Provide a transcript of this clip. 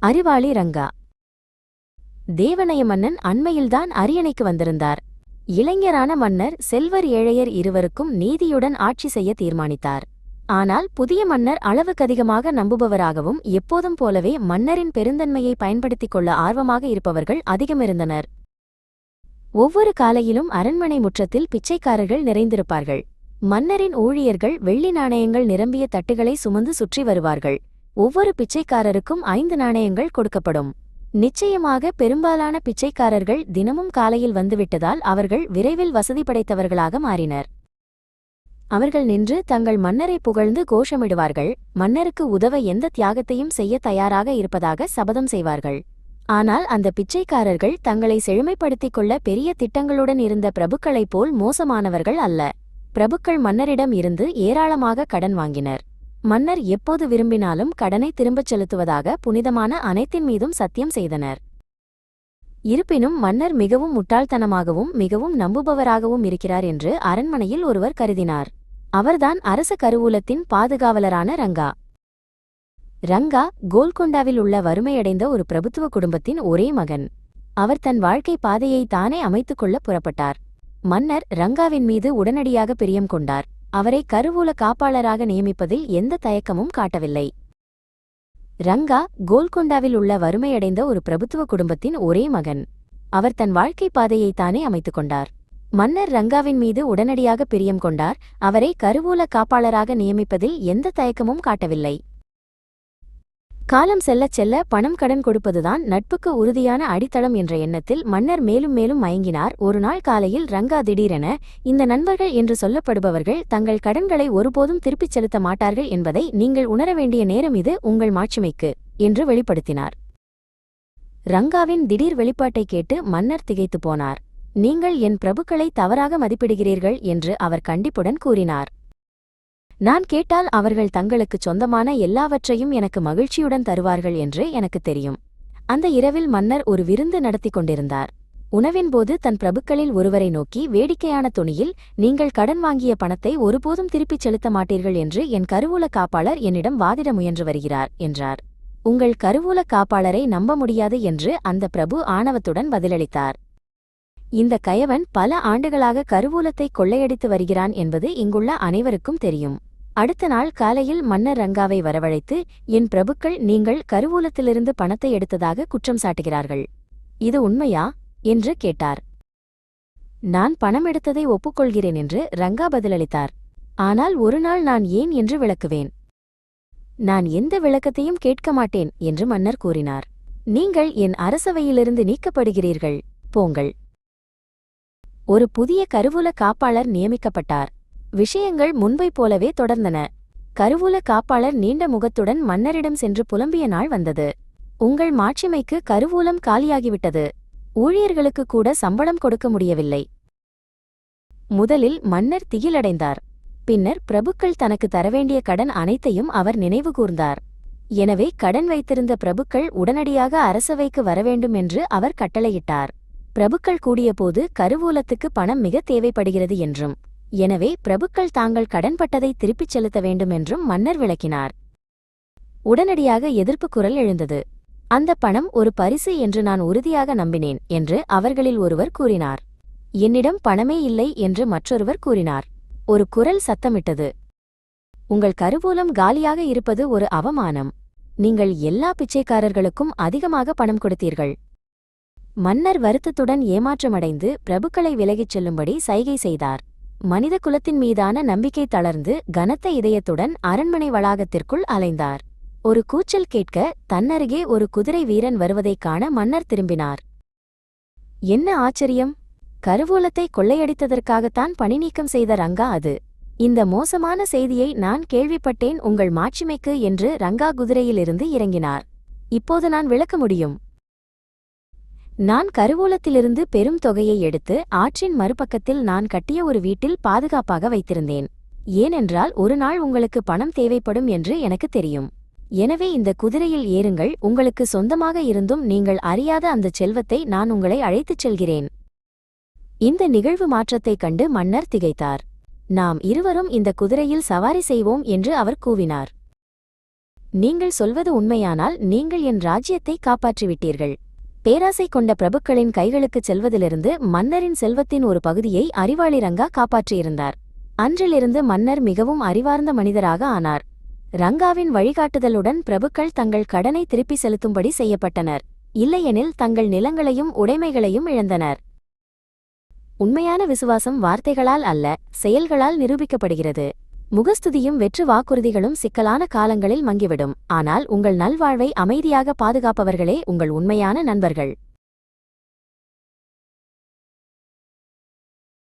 அறிவாளி ரங்கா. தேவநய மன்னன் அண்மையில்தான் அரியணைக்கு வந்திருந்தார். இளைஞரான மன்னர் செல்வர் ஏழையர் இருவருக்கும் நீதியுடன் ஆட்சி செய்ய தீர்மானித்தார். ஆனால் புதிய மன்னர் அளவுக்கதிகமாக நம்புபவராகவும் எப்போதும் போலவே மன்னரின் பெருந்தன்மையை பயன்படுத்திக் கொள்ள ஆர்வமாக இருப்பவர்கள் அதிகமிருந்தனர். ஒவ்வொரு காலையிலும் அரண்மனை முற்றத்தில் பிச்சைக்காரர்கள் நிறைந்திருப்பார்கள். மன்னரின் ஊழியர்கள் வெள்ளி நாணயங்கள் நிரம்பிய தட்டுகளை சுமந்து சுற்றி வருவார்கள். ஒவ்வொரு பிச்சைக்காரருக்கும் 5 நாணயங்கள் கொடுக்கப்படும். நிச்சயமாக பெரும்பாலான பிச்சைக்காரர்கள் தினமும் காலையில் வந்துவிட்டதால் அவர்கள் விரைவில் வசதி படைத்தவர்களாக மாறினர். அவர்கள் நின்று தங்கள் மன்னரை புகழ்ந்து கோஷமிடுவார்கள். மன்னருக்கு உதவ எந்த தியாகத்தையும் செய்ய தயாராக இருப்பதாக சபதம் செய்வார்கள். ஆனால் அந்த பிச்சைக்காரர்கள் தங்களை செழுமைப்படுத்திக் கொள்ள பெரிய திட்டங்களுடன் இருந்த பிரபுக்களைப் போல் மோசமானவர்கள் அல்ல. பிரபுக்கள் மன்னரிடம் இருந்து ஏராளமாக கடன் வாங்கினர். மன்னர் எப்போது விரும்பினாலும் கடனை திரும்பச் செலுத்துவதாக புனிதமான அனைத்தின் மீதும் சத்தியம் செய்தனர். இருப்பினும் மன்னர் மிகவும் முட்டாள்தனமாகவும் மிகவும் நம்புபவராகவும் இருக்கிறார் என்று அரண்மனையில் ஒருவர் கருதினார். அவர்தான் அரச கருவூலத்தின் பாதுகாவலரான ரங்கா. ரங்கா கோல்கொண்டாவில் உள்ள வறுமையடைந்த ஒரு பிரபுத்துவ குடும்பத்தின் ஒரே மகன். அவர் தன் வாழ்க்கை பாதையை தானே அமைத்துக் கொள்ள புறப்பட்டார். மன்னர் ரங்காவின் மீது உடனடியாக பிரியம் கொண்டார். அவரை கருவூல காப்பாளராக நியமிப்பதில் எந்த தயக்கமும் காட்டவில்லை. ரங்கா கோல்கொண்டாவில் உள்ள வறுமையடைந்த ஒரு பிரபுத்துவ குடும்பத்தின் ஒரே மகன். அவர் தன் வாழ்க்கை பாதையை தானே அமைத்துக் கொண்டார். மன்னர் ரங்காவின் மீது உடனடியாக பிரியம் கொண்டார். அவரை கருவூல காப்பாளராக நியமிப்பதில் எந்த தயக்கமும் காட்டவில்லை. காலம் செல்லச் செல்ல பணம் கடன் கொடுப்பதுதான் நட்புக்கு உறுதியான அடித்தளம் என்ற எண்ணத்தில் மன்னர் மேலும் மேலும் மயங்கினார். ஒரு நாள் காலையில் ரங்கா திடீரென, இந்த நண்பர்கள் என்று சொல்லப்படுபவர்கள் தங்கள் கடன்களை ஒருபோதும் திருப்பிச் செலுத்த மாட்டார்கள் என்பதை நீங்கள் உணர வேண்டிய நேரம் இது உங்கள் மாட்சிமைக்கு என்று வெளிப்படுத்தினார். ரங்காவின் திடீர் வெளிப்பாட்டை கேட்டு மன்னர் திகைத்து போனார். நீங்கள் என் பிரபுக்களை தவறாக மதிப்பிடுகிறீர்கள் என்று அவர் கண்டிப்புடன் கூறினார். நான் கேட்டால் அவர்கள் தங்களுக்குச் சொந்தமான எல்லாவற்றையும் எனக்கு மகிழ்ச்சியுடன் தருவார்கள் என்று எனக்கு தெரியும். அந்த இரவில் மன்னர் ஒரு விருந்து நடத்தி கொண்டிருந்தார். உணவின்போது தன் பிரபுக்களில் ஒருவரை நோக்கி வேடிக்கையான தொனியில், நீங்கள் கடன் வாங்கிய பணத்தை ஒருபோதும் திருப்பிச் செலுத்த மாட்டீர்கள் என்று என் கருவூல காப்பாளர் என்னிடம் வாதிட முயன்று வருகிறார் என்றார். உங்கள் கருவூல காப்பாளரை நம்ப முடியாது என்று அந்த பிரபு ஆணவத்துடன் பதிலளித்தார். இந்த கயவன் பல ஆண்டுகளாக கருவூலத்தை கொள்ளையடித்து வருகிறான் என்பது இங்குள்ள அனைவருக்கும் தெரியும். அடுத்த நாள் காலையில் மன்னர் ரங்காவை வரவழைத்து, என் பிரபுக்கள் நீங்கள் கருவூலத்திலிருந்து பணத்தை எடுத்ததாக குற்றம் சாட்டுகிறார்கள். இது உண்மையா என்று கேட்டார். நான் பணம் எடுத்ததை ஒப்புக்கொள்கிறேன் என்று ரங்கா பதிலளித்தார். ஆனால் ஒரு நாள் நான் ஏன் என்று விளக்குவேன். நான் எந்த விளக்கத்தையும் கேட்க மாட்டேன் என்று மன்னர் கூறினார். நீங்கள் என் அரசவையிலிருந்து நீக்கப்படுகிறீர்கள், போங்கள். ஒரு புதிய கருவூல காப்பாளர் நியமிக்கப்பட்டார். விஷயங்கள் முன்பை போலவே தொடர்ந்தன. கருவூல காப்பாளர் நீண்ட முகத்துடன் மன்னரிடம் சென்று புலம்பிய நாள் வந்தது. உங்கள் மாட்சிமைக்கு கருவூலம் காலியாகிவிட்டது. ஊழியர்களுக்கு கூட சம்பளம் கொடுக்க முடியவில்லை. முதலில் மன்னர் திகிலடைந்தார். பின்னர் பிரபுக்கள் தனக்கு தரவேண்டிய கடன் அனைத்தையும் அவர் நினைவு கூர்ந்தார். எனவே கடன் வைத்திருந்த பிரபுக்கள் உடனடியாக அரசவைக்கு வரவேண்டும் என்று அவர் கட்டளையிட்டார். பிரபுக்கள் கூடியபோது கருவூலத்துக்கு பணம் மிக தேவைப்படுகிறது என்றும், எனவே பிரபுக்கள் தாங்கள் கடன்பட்டதை திருப்பிச் செலுத்த வேண்டும் என்றும் மன்னர் விளக்கினார். உடனடியாக எதிர்ப்பு குரல் எழுந்தது. அந்த பணம் ஒரு பரிசு என்று நான் உறுதியாக நம்பினேன் என்று அவர்களில் ஒருவர் கூறினார். என்னிடம் பணமே இல்லை என்று மற்றொருவர் கூறினார். ஒரு குரல் சத்தமிட்டது. உங்கள் கருவூலம் காலியாக இருப்பது ஒரு அவமானம். நீங்கள் எல்லா பிச்சைக்காரர்களுக்கும் அதிகமாக பணம் கொடுத்தீர்கள். மன்னர் வருத்தத்துடன் ஏமாற்றமடைந்து பிரபுக்களை விலகிச் செல்லும்படி சைகை செய்தார். மனித குலத்தின் மீதான நம்பிக்கை தளர்ந்து கனத்த இதயத்துடன் அரண்மனை வளாகத்திற்குள் அலைந்தார். ஒரு கூச்சல் கேட்க தன்னருகே ஒரு குதிரை வீரன் வருவதைக் காண மன்னர் திரும்பினார். என்ன ஆச்சரியம்! கருவூலத்தை கொள்ளையடித்ததற்காகத்தான் பணிநீக்கம் செய்த ரங்கா அது. இந்த மோசமான செய்தியை நான் கேள்விப்பட்டேன் உங்கள் மாட்சிமைக்கு என்று ரங்கா குதிரையிலிருந்து இறங்கினார். இப்போது நான் விளக்க முடியும். நான் கருவூலத்திலிருந்து பெரும் தொகையை எடுத்து ஆற்றின் மறுபக்கத்தில் நான் கட்டிய ஒரு வீட்டில் பாதுகாப்பாக வைத்திருந்தேன். ஏனென்றால் ஒரு நாள் உங்களுக்கு பணம் தேவைப்படும் என்று எனக்கு தெரியும். எனவே இந்த குதிரையில் ஏறுங்கள். உங்களுக்கு சொந்தமாக இருந்தும் நீங்கள் அறியாத அந்த செல்வத்தை நான் உங்களை அழைத்துச் செல்கிறேன். இந்த நிகழ்வு மாற்றத்தைக் கண்டு மன்னர் திகைத்தார். நாம் இருவரும் இந்த குதிரையில் சவாரி செய்வோம் என்று அவர் கூவினார். நீங்கள் சொல்வது உண்மையானால் நீங்கள் என் ராஜ்யத்தை காப்பாற்றிவிட்டீர்கள். பேராசை கொண்ட பிரபுக்களின் கைகளுக்குச் செல்வதிலிருந்து மன்னரின் செல்வத்தின் ஒரு பகுதியை அறிவாளி ரங்கா காப்பாற்றியிருந்தார். அன்றிலிருந்து மன்னர் மிகவும் அறிவார்ந்த மனிதராக ஆனார். ரங்காவின் வழிகாட்டுதலுடன் பிரபுக்கள் தங்கள் கடனை திருப்பி செலுத்தும்படி செய்யப்பட்டனர். இல்லையெனில் தங்கள் நிலங்களையும் உடைமைகளையும் இழந்தனர். உண்மையான விசுவாசம் வார்த்தைகளால் அல்ல, செயல்களால் நிரூபிக்கப்படுகிறது. முகஸ்துதியும் வெற்று வாக்குறுதிகளும் சிக்கலான காலங்களில் மங்கிவிடும். ஆனால் உங்கள் நல்வாழ்வை அமைதியாக பாதுகாப்பவர்களே உங்கள் உண்மையான நண்பர்கள்.